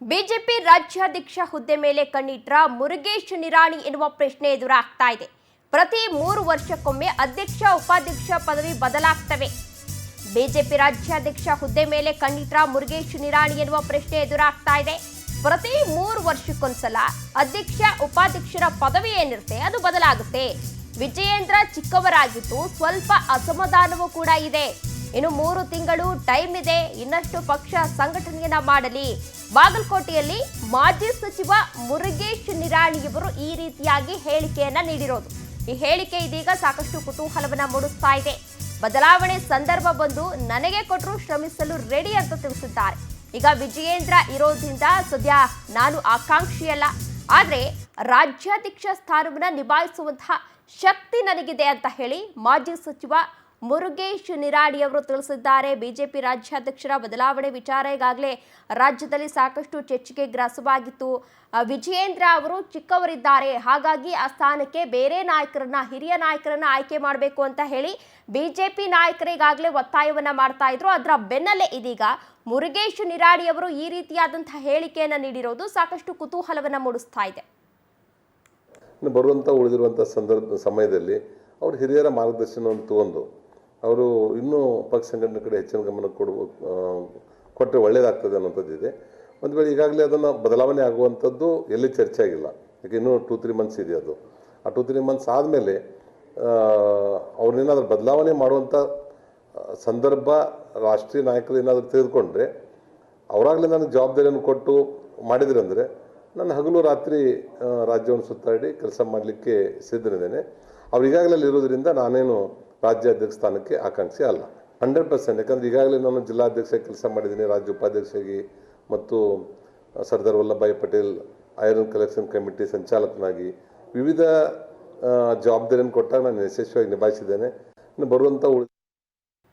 BJP ರಾಜ್ಯಾಧ್ಯಕ್ಷ ಹುದ್ದೆ ಮೇಲೆ ಕಣ್ಣಿಟ್ರ ಮುರುಗೇಶ್ ನಿರಾಣಿ ಎನ್ನುವ ಪ್ರಶ್ನೆ ಎದುರಾಗ್ತಾ ಇದೆ. ಪ್ರತಿ 3 ವರ್ಷಕ್ಕೊಮ್ಮೆ ಅಧ್ಯಕ್ಷ ಉಪಾಧ್ಯಕ್ಷ ಪದವಿ ಬದಲಾಗ್ತವೆ. ಬಿಜೆಪಿ ರಾಜ್ಯಾಧ್ಯಕ್ಷ ಹುದ್ದೆ ಮೇಲೆ ಕಣ್ಣಿಟ್ರ ಮುರುಗೇಶ್ ನಿರಾಣಿ ಎನ್ನುವ ಪ್ರಶ್ನೆ ಎದುರಾಗ್ತಾ ಇದೆ. ಪ್ರತಿ 3 ವರ್ಷಕ್ಕೊಂದ್ಸಲ ಅಧ್ಯಕ್ಷ ಉಪಾಧ್ಯಕ್ಷರ ಪದವಿ ಏನಿರುತ್ತೆ ಅದು ಬದಲಾಗುತ್ತೆ. ವಿಜಯೇಂದ್ರ ಚಿಕ್ಕವರಾಗಿದ್ದು ಸ್ವಲ್ಪ ಅಸಮಾಧಾನವೂ ಕೂಡ ಇದೆ. ಇನ್ನು 3 ತಿಂಗಳು ಟೈಮ್ ಇದೆ, ಇನ್ನಷ್ಟು ಪಕ್ಷ ಸಂಘಟನೆಯನ್ನ ಮಾಡಲಿ. ಬಾಗಲಕೋಟೆಯಲ್ಲಿ ಮಾಜಿ ಸಚಿವ ಮುರುಗೇಶ್ ನಿರಾಣಿಯವರು ಈ ರೀತಿಯಾಗಿ ಹೇಳಿಕೆಯನ್ನ ನೀಡಿರೋದು. ಈ ಹೇಳಿಕೆ ಇದೀಗ ಸಾಕಷ್ಟು ಕುತೂಹಲವನ್ನ ಮೂಡಿಸ್ತಾ ಇದೆ. ಬದಲಾವಣೆ ಸಂದರ್ಭ ಬಂದು ನನಗೆ ಕೊಟ್ಟರು ಶ್ರಮಿಸಲು ರೆಡಿ ಅಂತ ತಿಳಿಸಿದ್ದಾರೆ. ಈಗ ವಿಜಯೇಂದ್ರ ಇರೋದ್ರಿಂದ ಸದ್ಯ ನಾನು ಆಕಾಂಕ್ಷಿಯಲ್ಲ, ಆದ್ರೆ ರಾಜ್ಯಾಧ್ಯಕ್ಷ ಸ್ಥಾನವನ್ನ ನಿಭಾಯಿಸುವಂತಹ ಶಕ್ತಿ ನನಗಿದೆ ಅಂತ ಹೇಳಿ ಮಾಜಿ ಸಚಿವ ಮುರುಗೇಶ್ ನಿರಾಣಿ ಅವರು ತಿಳಿಸಿದ್ದಾರೆ. ಬಿಜೆಪಿ ರಾಜ್ಯಾಧ್ಯಕ್ಷರ ಬದಲಾವಣೆ ವಿಚಾರ ಈಗಾಗಲೇ ರಾಜ್ಯದಲ್ಲಿ ಸಾಕಷ್ಟು ಚರ್ಚೆಗೆ ಗ್ರಾಸವಾಗಿತ್ತು. ವಿಜಯೇಂದ್ರ ಅವರು ಚಿಕ್ಕವರಿದ್ದಾರೆ, ಹಾಗಾಗಿ ಆ ಸ್ಥಾನಕ್ಕೆ ಬೇರೆ ನಾಯಕರನ್ನ, ಹಿರಿಯ ನಾಯಕರನ್ನ ಆಯ್ಕೆ ಮಾಡಬೇಕು ಅಂತ ಹೇಳಿ ಬಿಜೆಪಿ ನಾಯಕರು ಈಗಾಗಲೇ ಒತ್ತಾಯವನ್ನ ಮಾಡ್ತಾ ಇದ್ರು. ಅದರ ಬೆನ್ನಲ್ಲೇ ಇದೀಗ ಮುರುಗೇಶ್ ನಿರಾಣಿ ಅವರು ಈ ರೀತಿಯಾದಂತಹ ಹೇಳಿಕೆಯನ್ನ ನೀಡಿರೋದು ಸಾಕಷ್ಟು ಕುತೂಹಲವನ್ನ ಮೂಡಿಸ್ತಾ ಇದೆ. ಬರುವಂತ ಉಳಿದಿರುವಂತಹ ಸಮಯದಲ್ಲಿ ಅವರು ಹಿರಿಯರ ಮಾರ್ಗದರ್ಶನವನ್ನು ತಗೊಂಡು ಅವರು ಇನ್ನೂ ಪಕ್ಷ ಸಂಘಟನೆ ಕಡೆ ಹೆಚ್ಚಿನ ಗಮನ ಕೊಟ್ಟರೆ ಒಳ್ಳೆಯದಾಗ್ತದೆ ಅನ್ನೋಂಥದ್ದಿದೆ. ಒಂದು ವೇಳೆ ಈಗಾಗಲೇ ಅದನ್ನು ಬದಲಾವಣೆ ಆಗುವಂಥದ್ದು ಎಲ್ಲಿ ಚರ್ಚೆ ಆಗಿಲ್ಲ, ಈಗ ಇನ್ನೂ 2-3 ಮಂತ್ಸ್ ಇದೆ. ಅದು ಆ 2-3 ಮಂತ್ಸ್ ಆದಮೇಲೆ ಅವ್ರನ್ನೇನಾದ್ರೂ ಬದಲಾವಣೆ ಮಾಡುವಂಥ ಸಂದರ್ಭ ರಾಷ್ಟ್ರೀಯ ನಾಯಕರು ಏನಾದರೂ ತೆಗೆದುಕೊಂಡ್ರೆ ಅವರಾಗಲೇ ನನಗೆ ಜವಾಬ್ದಾರಿಯನ್ನು ಕೊಟ್ಟು ಮಾಡಿದ್ರೆ ಅಂದರೆ ನಾನು ಹಗಲು ರಾತ್ರಿ ರಾಜ್ಯವನ್ನು ಸುತ್ತಾಡಿ ಕೆಲಸ ಮಾಡಲಿಕ್ಕೆ ಸಿದ್ಧನಿದ್ದೇನೆ. ಅವ್ರು ಈಗಾಗಲೇ ಇರೋದ್ರಿಂದ ನಾನೇನು ರಾಜ್ಯಾಧ್ಯಕ್ಷ ಸ್ಥಾನಕ್ಕೆ ಆಕಾಂಕ್ಷಿ ಅಲ್ಲ. 100%. ಯಾಕಂದರೆ ಈಗಾಗಲೇ ನಾನು ಜಿಲ್ಲಾಧ್ಯಕ್ಷ ಕೆಲಸ ಮಾಡಿದ್ದೀನಿ, ರಾಜ್ಯ ಉಪಾಧ್ಯಕ್ಷರಾಗಿ ಮತ್ತು Sardar Vallabhbhai Patel iron collection committee ಸಂಚಾಲಕನಾಗಿ ವಿವಿಧ ಜವಾಬ್ದಾರಿಯನ್ನು ಕೊಟ್ಟಾಗ ನಾನು ಯಶಸ್ವಿಯಾಗಿ ನಿಭಾಯಿಸಿದ್ದೇನೆ. ಇನ್ನು ಬರುವಂಥ